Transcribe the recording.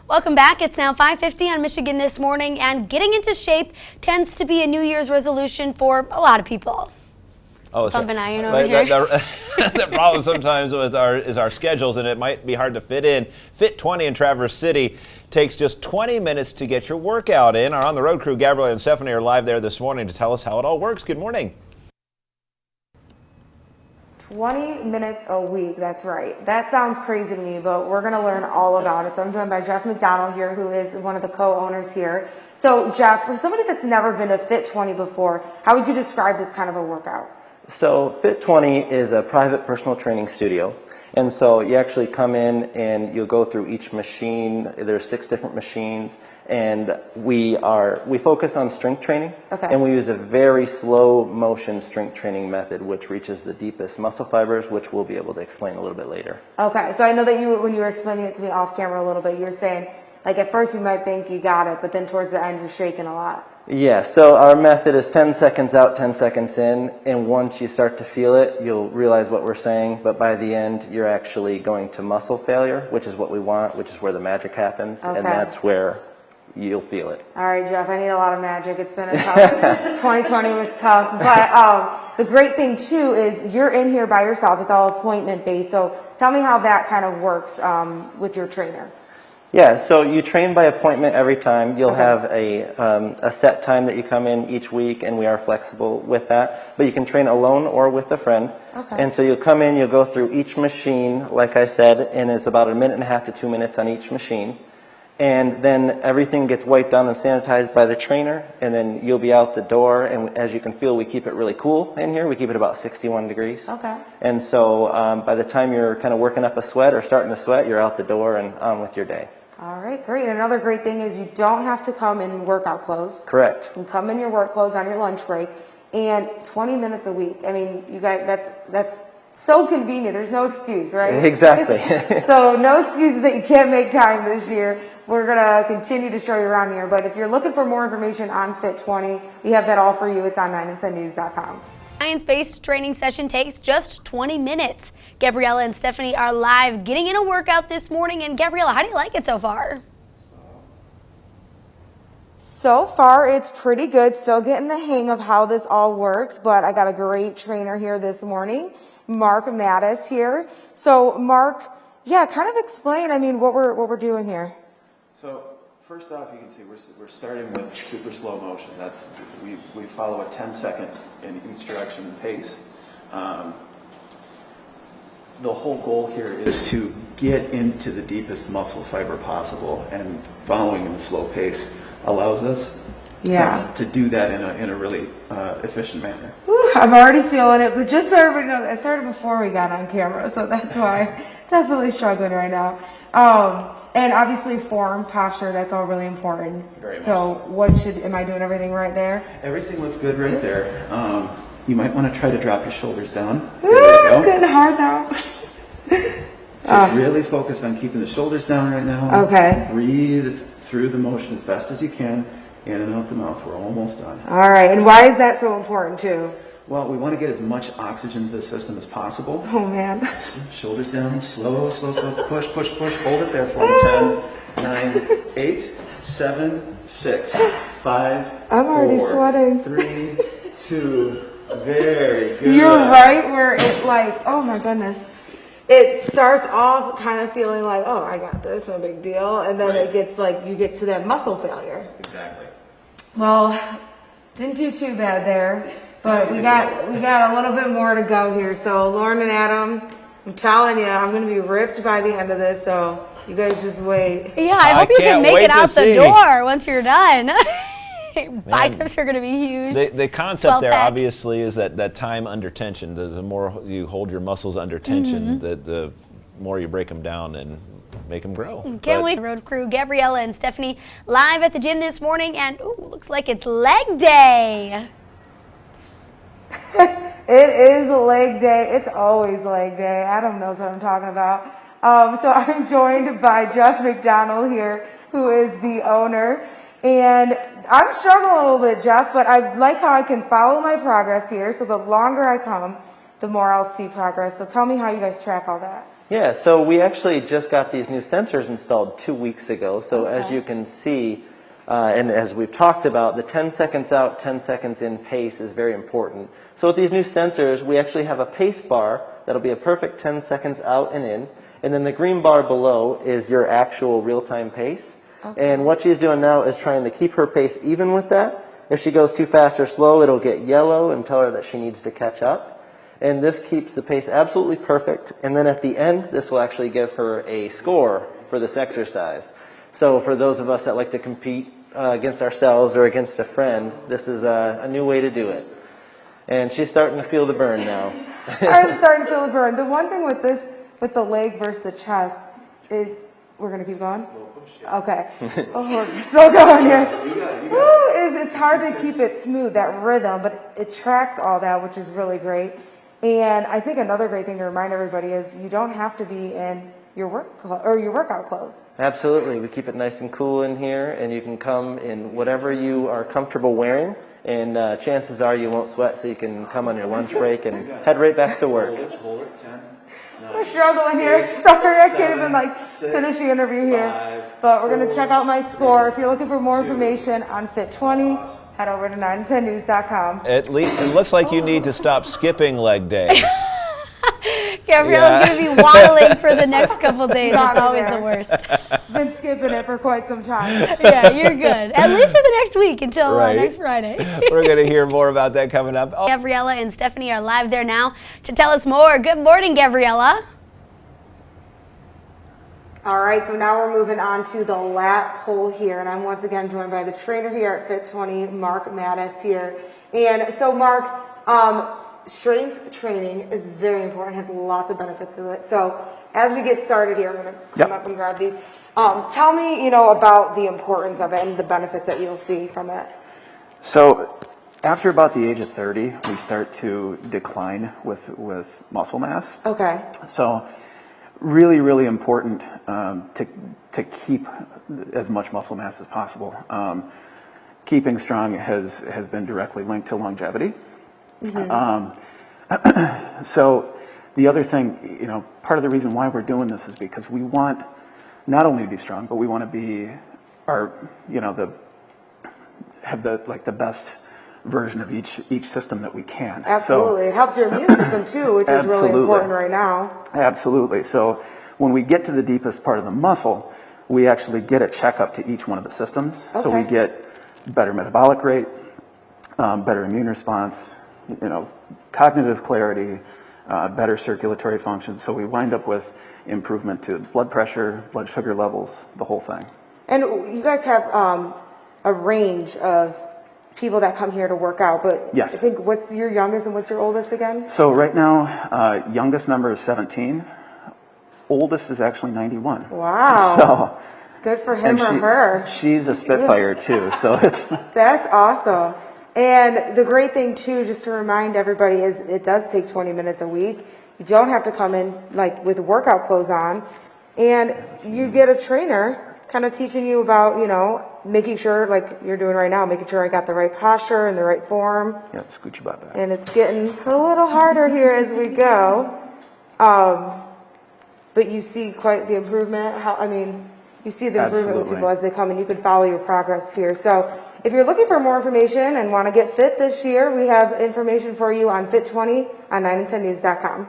Welcome back. It's now 5:50 on Michigan This Morning, and getting into shape tends to be a New Year's resolution for a lot of people. Oh, that's Pumping iron over here. The problem sometimes with our schedules, and it might be hard to fit in. Fit20 in Traverse City takes just 20 minutes to get your workout in. Our On the Road crew, Gabrielle and Stephanie, are live there this morning to tell us how it all works. Good morning. 20 minutes a week, that's right. That sounds crazy to me, but we're going to learn all about it. So I'm joined by Jeff McDonald here, who is one of the co-owners here. So Jeff, for somebody that's never been to Fit20 before, how would you describe this kind of a workout? So Fit20 is a private personal training studio. And so you actually come in and you'll go through each machine. There's 6 different machines, and we focus on strength training. Okay. And we use a very slow motion strength training method, which reaches the deepest muscle fibers, which we'll be able to explain a little bit later. Okay, so I know that when you were explaining it to me off camera a little bit, you were saying, like, at first you might think you got it, but then towards the end you're shaking a lot. Yeah, so our method is 10 seconds out, 10 seconds in, and once you start to feel it, you'll realize what we're saying, but by the end, you're actually going to muscle failure, which is what we want, which is where the magic happens, Okay. and that's where you'll feel it. All right, Jeff, I need a lot of magic. It's been a tough, 2020 was tough, but the great thing too is you're in here by yourself. It's all appointment based, so tell me how that kind of works with your trainer. Yeah, so you train by appointment every time. You'll Okay. have a set time that you come in each week, and we are flexible with that. But you can train alone or with a friend. Okay. And so you'll come in, you'll go through each machine, like I said, and it's about 1.5 to 2 minutes on each machine. And then everything gets wiped down and sanitized by the trainer, and then you'll be out the door. And as you can feel, we keep it really cool in here. We keep it about 61 degrees. Okay. And so by the time you're kind of working up a sweat or starting to sweat, you're out the door and on with your day. All right, great. And another great thing is you don't have to come in workout clothes. Correct. You can come in your work clothes on your lunch break, and 20 minutes a week. I mean, you guys, that's so convenient. There's no excuse, right? Exactly. So no excuses that you can't make time this year. We're going to continue to show you around here. But if you're looking for more information on Fit20, we have that all for you. It's on 910news.com. Science-based training session takes just 20 minutes. Gabriella and Stephanie are live getting in a workout this morning. And Gabriella, how do you like it so far? So far, it's pretty good. Still getting the hang of how this all works, but I got a great trainer here this morning, Mark Mattis here. So Mark, yeah, kind of explain, I mean, what we're doing here. So first off, you can see we're starting with super slow motion. That's we follow a 10-second in each direction pace. The whole goal here is to get into the deepest muscle fiber possible, and following in a slow pace allows us to do that in a really efficient manner. Whew, I'm already feeling it, but just so everybody knows, I started before we got on camera, so that's why definitely struggling right now. And obviously form, posture, that's all really important. Very much so am I doing everything right there? Everything looks good right there. You might want to try to drop your shoulders down. It's getting hard now. Just really focus on keeping the shoulders down right now. Okay. Breathe through the motion as best as you can, in and out the mouth. We're almost done. All right, and why is that so important too? Well, we want to get as much oxygen to the system as possible. Oh man. Shoulders down, slow, slow, slow, push, push, push. Hold it there for me. 10, 9, 8, 7, 6, 5, I'm already 4, sweating. 3, 2, very good. You're right where it oh my goodness. It starts off kind of feeling like, oh, I got this, no big deal. And then it gets you get to that muscle failure. Exactly. Well, didn't do too bad there, but we got a little bit more to go here. So Lauren and Adam, I'm telling you, I'm going to be ripped by the end of this. So you guys just wait. Yeah, I hope you can make it out the door once you're done. Biceps are going to be huge. The concept there obviously is that time under tension. The more you hold your muscles under tension, the more you break them down and make them grow. Can't wait. Road crew, Gabriella and Stephanie, live at the gym this morning, and looks like it's leg day. It is leg day. It's always leg day. Adam knows what I'm talking about. So I'm joined by Jeff McDonald here, who is the owner. And I'm struggling a little bit, Jeff, but I like how I can follow my progress here. So the longer I come, the more I'll see progress. So tell me how you guys track all that. Yeah, so we actually just got these new sensors installed 2 weeks ago. So as you can see, and as we've talked about, the 10 seconds out, 10 seconds in pace is very important. So with these new sensors, we actually have a pace bar that'll be a perfect 10 seconds out and in. And then the green bar below is your actual real-time pace. And what she's doing now is trying to keep her pace even with that. If she goes too fast or slow, it'll get yellow and tell her that she needs to catch up. And this keeps the pace absolutely perfect. And then at the end, this will actually give her a score for this exercise. So for those of us that like to compete against ourselves or against a friend, this is a new way to do it. And she's starting to feel the burn now. I'm starting to feel the burn. The one thing with this, with the leg versus the chest, is we're going to keep going? Okay. Oh, we're still going here. Woo, it's hard to keep it smooth, that rhythm, but it tracks all that, which is really great. And I think another great thing to remind everybody is you don't have to be in your workout clothes. Absolutely. We keep it nice and cool in here, and you can come in whatever you are comfortable wearing. And chances are you won't sweat, so you can come on your lunch break and head right back to work. Hold it, 10. We're struggling here. Sorry, I can't even finish the interview here. But we're going to check out my score. If you're looking for more information on Fit20, head over to 910news.com. At least it looks like you need to stop skipping leg day. Gabriella's going to be waddling for the next couple days. That's always the worst. Been skipping it for quite some time. Yeah, you're good. At least for the next week until next Friday. We're going to hear more about that coming up. Gabriella and Stephanie are live there now to tell us more. Good morning, Gabriella. All right, so now we're moving on to the lat pole here, and I'm once again joined by the trainer here at Fit20, Mark Mattis here. And so, Mark, strength training is very important, has lots of benefits to it. So as we get started here, I'm going to come up and grab these. Tell me, about the importance of it and the benefits that you'll see from it. So after about the age of 30, we start to decline with muscle mass. Okay. So really, really important to keep as much muscle mass as possible. Keeping strong has been directly linked to longevity. So the other thing, part of the reason why we're doing this is because we want not only to be strong, but we want to be have the best version of each system that we can. Absolutely. So, it helps your immune system too, which is really important right now. Absolutely. So when we get to the deepest part of the muscle, we actually get a checkup to each one of the systems. Okay. So we get better metabolic rate, better immune response, cognitive clarity, better circulatory function. So we wind up with improvement to blood pressure, blood sugar levels, the whole thing. And you guys have a range of people that come here to work out, but yes. I think what's your youngest and what's your oldest again? So right now, youngest member is 17. Oldest is actually 91. Wow. So good for him or her. She's a Spitfire too, so it's... That's awesome. And the great thing too, just to remind everybody, is it does take 20 minutes a week. You don't have to come in with workout clothes on, and you get a trainer kind of teaching you about, making sure, like you're doing right now, making sure I got the right posture and the right form. Yeah, scoot your butt back. And it's getting a little harder here as we go. But you see quite the improvement. You see the improvement with people as they come, and you can follow your progress here. So if you're looking for more information and want to get fit this year, we have information for you on Fit20 on 910news.com.